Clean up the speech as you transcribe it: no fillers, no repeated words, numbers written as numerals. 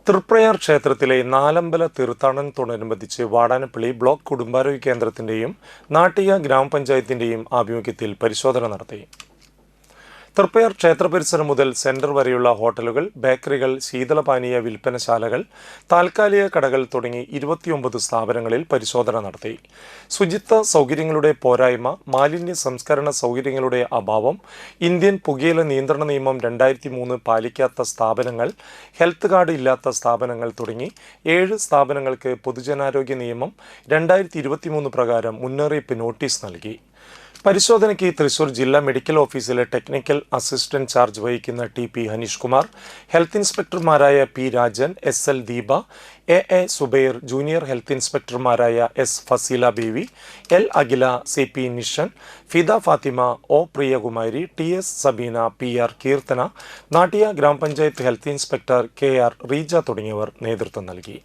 തൃപ്രയാർ ക്ഷേത്രത്തിലെ നാലമ്പല തീർത്ഥാടനത്തോടനുബന്ധിച്ച് വാടാനപ്പള്ളി ബ്ലോക്ക് കുടുംബാരോഗ്യ കേന്ദ്രത്തിന്റെയും നാട്ടിക ഗ്രാമപഞ്ചായത്തിന്റെയും ആഭിമുഖ്യത്തിൽ പരിശോധന നടത്തി. തൃപ്രയാർ ക്ഷേത്ര പരിസരം മുതൽ സെന്റർ വരെയുള്ള ഹോട്ടലുകൾ, ബേക്കറികൾ, ശീതളപാനീയ വിൽപ്പനശാലകൾ, താൽക്കാലിക കടകൾ തുടങ്ങി 29 സ്ഥാപനങ്ങളിൽ പരിശോധന നടത്തി. ശുചിത്വ സൗകര്യങ്ങളുടെ പോരായ്മ, മാലിന്യ സംസ്കരണ സൗകര്യങ്ങളുടെ അഭാവം, ഇന്ത്യൻ പുകയില നിയന്ത്രണ നിയമം 2003 പാലിക്കാത്ത സ്ഥാപനങ്ങൾ, ഹെൽത്ത് കാർഡ് ഇല്ലാത്ത സ്ഥാപനങ്ങൾ തുടങ്ങി 7 സ്ഥാപനങ്ങൾക്ക് പൊതുജനാരോഗ്യ നിയമം 2023 പ്രകാരം മുന്നറിയിപ്പ് നോട്ടീസ് നൽകി. പരിശോധനയ്ക്ക് തൃശൂർ ജില്ലാ മെഡിക്കൽ ഓഫീസിലെ ടെക്നിക്കൽ അസിസ്റ്റന്റ് ചാർജ് വഹിക്കുന്ന ടി.പി. ഹനീഷ് കുമാർ, ഹെൽത്ത് ഇൻസ്പെക്ടർമാരായ P. Rajan, SL. Deepa, A. Subair, junior health ഇൻസ്പെക്ടർമാരായ S. Faseela Beevi, L. Akhila, CP. Nishan, Fida Fathima, O. Priyakumari, TS. Sabeena, PR. Keerthana, Nattika ഗ്രാമപഞ്ചായത്ത് ഹെൽത്ത് ഇൻസ്പെക്ടർ കെ.ആർ. റീജ തുടങ്ങിയവർ നേതൃത്വം നൽകി.